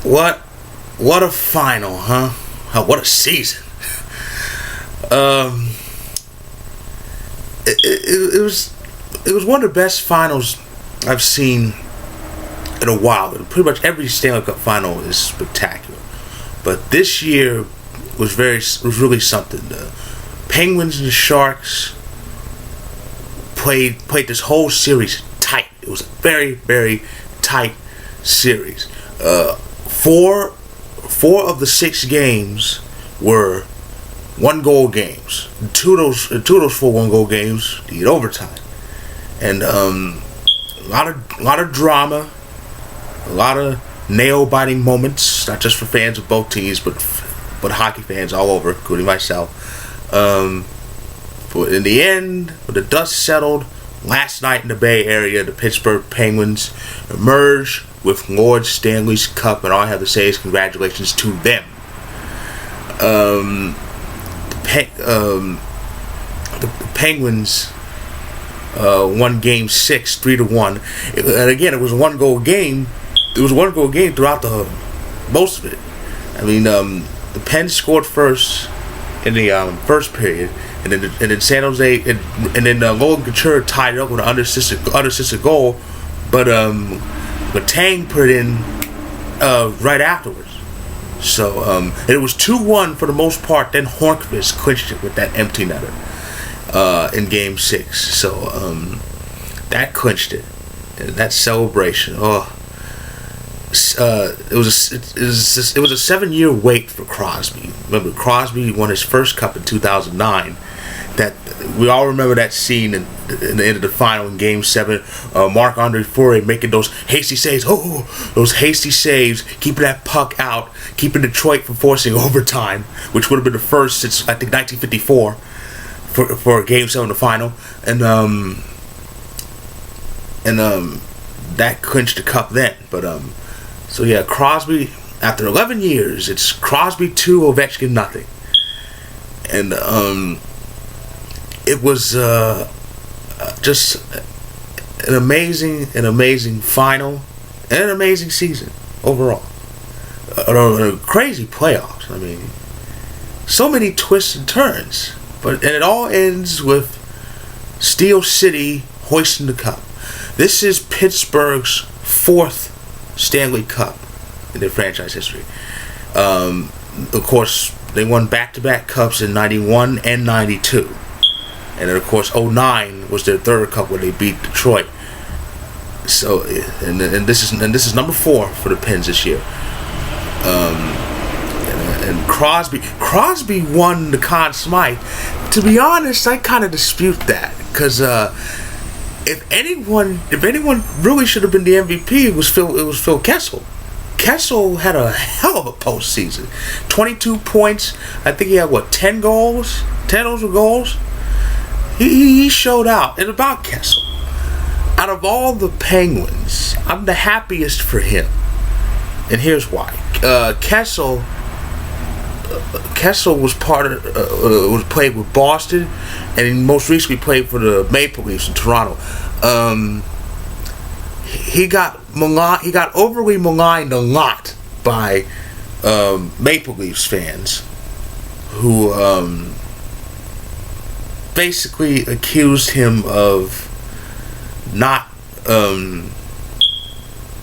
What what a final, huh? What a season. Um, it was one of the best finals I've seen in a while. Pretty much every Stanley Cup final is spectacular, but this year was really something. The Penguins and the Sharks played this whole series tight. It was a very, very tight series. Four of the 6 games were 1-goal games. Two of those 4 1-goal games need overtime, and a lot of drama, a lot of nail biting moments. Not just for fans of both teams, but hockey fans all over, including myself. But in the end, when the dust settled last night in the Bay Area, the Pittsburgh Penguins emerged with Lord Stanley's Cup, and all I have to say is congratulations to them. The Penguins won Game 6, 3-1, and again, it was a 1-goal game. It was a 1-goal game throughout the most of it. I mean, the Pens scored first in the first period, and then San Jose and then Logan Couture tied it up with an unassisted goal, but Tang put it in right afterwards. So and it was 2-1 for the most part. Then Hornqvist clinched it with that empty netter in Game 6. So that clinched it, and that celebration. It was a 7-year wait for Crosby. Remember, Crosby won his first cup in 2009. That we all remember that scene in the end of the final in Game 7. Marc-Andre Fleury making those hasty saves. Those hasty saves, keeping that puck out, keeping Detroit from forcing overtime, which would have been the first since I think 1954 for Game 7 the final. And that clinched the cup then. But so yeah, Crosby, after 11 years, it's Crosby 2, Ovechkin nothing. And it was just an amazing final and an amazing season overall. A crazy playoffs. I mean, so many twists and turns, and it all ends with Steel City hoisting the cup. This is Pittsburgh's 4th Stanley Cup in their franchise history. Of course, they won back-to-back cups in 91 and 92. And then, of course, 09 was their 3rd cup when they beat Detroit. So, and this is number 4 for the Pens this year. And Crosby won the Conn Smythe. To be honest, I kind of dispute that, because if anyone really should have been the MVP, it was Phil Kessel. Kessel had a hell of a postseason. 22 points. I think he had 10 goals. 10 of those were goals. He showed out. And about Kessel, out of all the Penguins, I'm the happiest for him, and here's why. Kessel was was played with Boston, and he most recently played for the Maple Leafs in Toronto. He got overly maligned a lot by Maple Leafs fans who basically accused him of not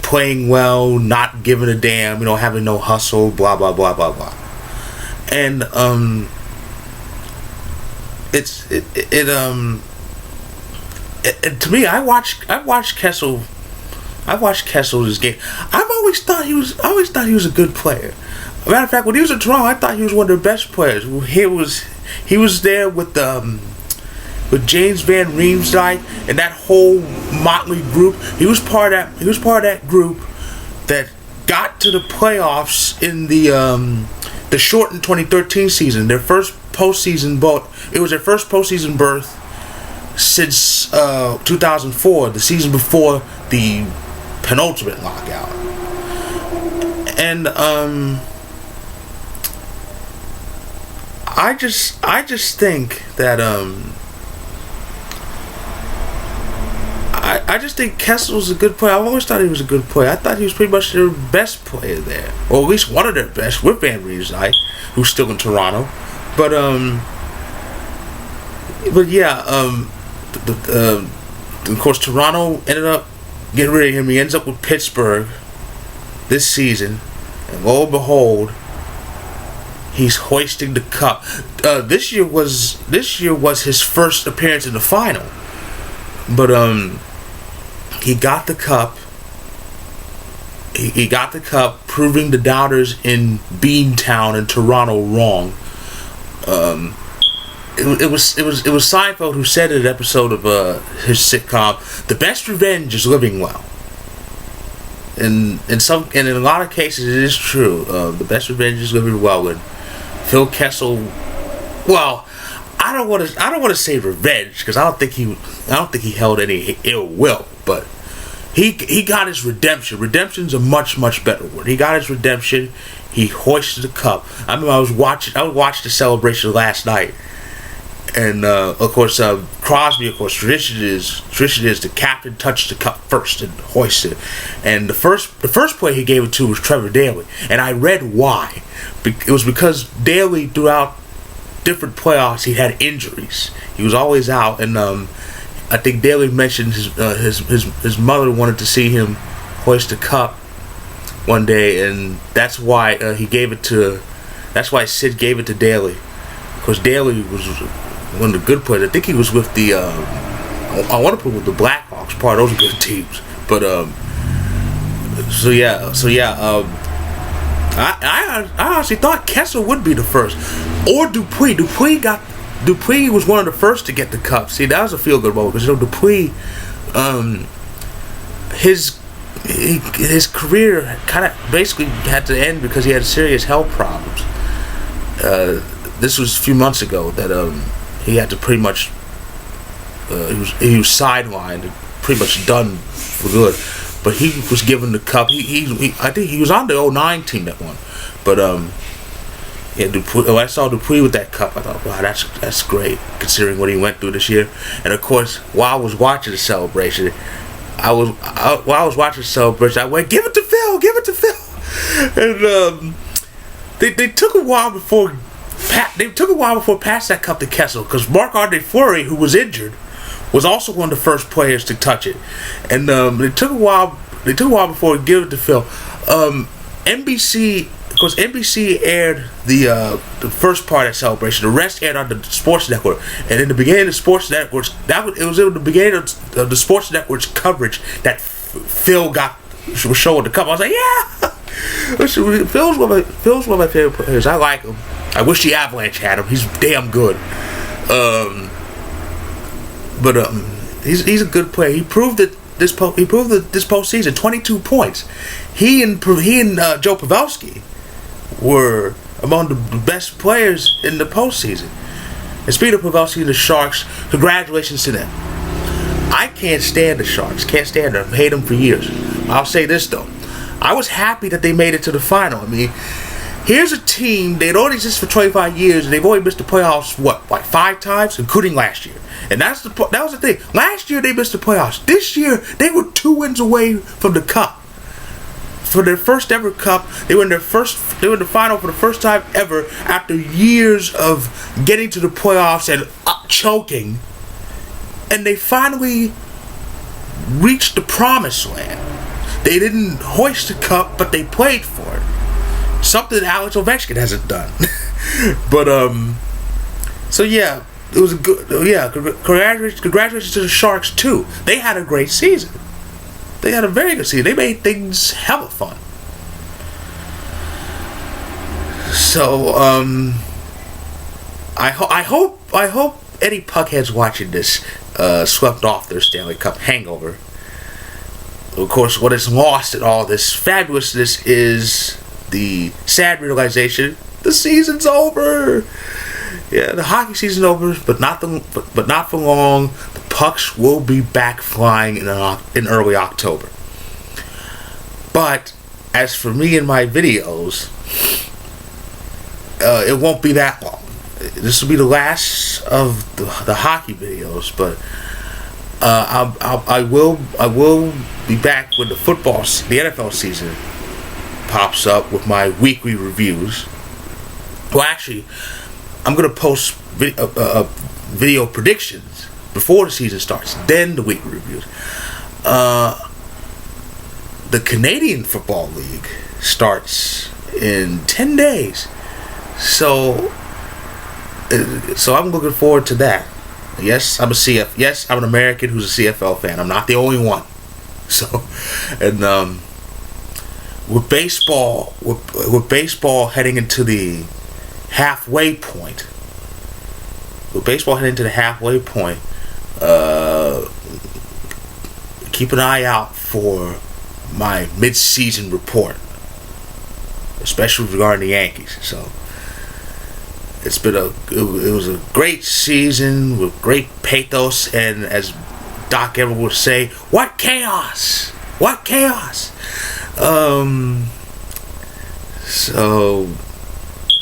playing well, not giving a damn, having no hustle, blah blah blah blah blah. And to me, I watched Kessel this game. I always thought he was a good player. As a matter of fact, when he was in Toronto, I thought he was one of the best players. He was there with James Van Riemsdyk and that whole motley group. He was part of that group that got to the playoffs in the shortened 2013 season. Their first postseason berth. It was their first postseason berth since 2004, the season before the penultimate lockout. And I just think that I just think Kessel's a good player. I've always thought he was a good player. I thought he was pretty much their best player there, or at least one of their best, with Van Riemsdyk, who's still in Toronto. But yeah, of course, Toronto ended up getting rid of him. He ends up with Pittsburgh this season, and lo and behold, he's hoisting the cup. This year was his first appearance in the final, but he got the cup. He got the cup, proving the doubters in Beantown in Toronto wrong. It was Seinfeld who said in an episode of his sitcom, "The best revenge is living well." And in a lot of cases, it is true. The best revenge is living well. And Phil Kessel, well, I don't want to say revenge, because I don't think he held any ill will, but he got his redemption. Redemption's a much better word. He got his redemption. He hoisted the cup. I remember I watched the celebration last night, and of course Crosby. Of course, tradition is the captain touched the cup first and hoisted it. And the first player he gave it to was Trevor Daley, and I read why. It was because Daley, throughout different playoffs, he had injuries. He was always out, and I think Daley mentioned his mother wanted to see him hoist the cup one day, and that's why he gave it to. That's why Sid gave it to Daley, because Daley was one of the good players. I think he was with the. I want to put with the Blackhawks. Part of those are good teams, but I honestly thought Kessel would be the first, or Dupuis. Dupuis was one of the first to get the cup. See, that was a feel-good moment, because Dupuis, his career kind of basically had to end because he had serious health problems. This was a few months ago that he had to pretty much he was sidelined and pretty much done for good. But he was given the cup. I think he was on the 2009 team that won. But yeah, Dupuis, when I saw Dupuis with that cup, I thought, wow, that's great, considering what he went through this year. And of course, while I was watching the celebration, I went, give it to Phil, give it to Phil. And they took a while before passing that cup to Kessel, because Marc-Andre Fleury, who was injured, was also one of the first players to touch it. And it took a while before they gave it to Phil. NBC, of course, NBC aired the first part of the celebration. The rest aired on the Sports Network. And in the beginning of the Sports Networks, it was in the beginning of the Sports Network's coverage that Phil was showing the cup. I was like, yeah. Listen, Phil's one of my favorite players. I like him. I wish the Avalanche had him. He's damn good. But he's a good player. He proved that this postseason, 22 points. He and Joe Pavelski were among the best players in the postseason. And speaking of Pavelski and the Sharks, congratulations to them. I can't stand the Sharks. Can't stand them. Hate them for years. I'll say this though. I was happy that they made it to the final. I mean, here's a team, they'd only exist for 25 years, and they've only missed the playoffs, like 5 times, including last year. And that was the thing. Last year, they missed the playoffs. This year, they were 2 wins away from the cup. For their first ever cup, they were in the final for the first time ever after years of getting to the playoffs and choking. And they finally reached the promised land. They didn't hoist the cup, but they played for it. Something Alex Ovechkin hasn't done. But so yeah, it was a good. Yeah, congratulations to the Sharks too. They had a great season. They had a very good season. They made things hella fun. So I hope any puckheads watching this swept off their Stanley Cup hangover. Of course, what is lost in all this fabulousness is the sad realization: the season's over. Yeah, the hockey season's over, but not for long. The pucks will be back flying in early October. But as for me and my videos, it won't be that long. This will be the last of the hockey videos, but I will be back when the NFL season pops up with my weekly reviews. Well, actually, I'm gonna post video predictions before the season starts, then the weekly reviews. The Canadian Football League starts in 10 days, so I'm looking forward to that. Yes, I'm an American who's a CFL fan. I'm not the only one. So, and with baseball heading into the halfway point. Keep an eye out for my mid-season report, especially regarding the Yankees. So it was a great season with great pathos, and as Doc Everett would say, what chaos! So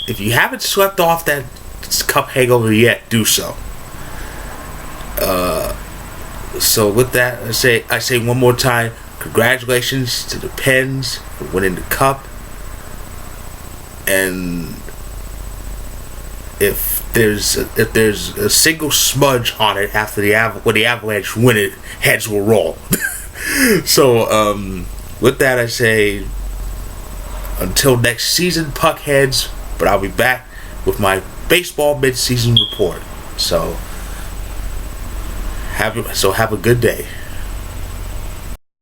if you haven't swept off that cup hangover yet, do so. So with that, I say one more time, congratulations to the Pens for winning the cup. And if there's a single smudge on it after when the Avalanche win it, heads will roll. So with that, I say until next season, puckheads. But I'll be back with my baseball mid-season report. So have a good day.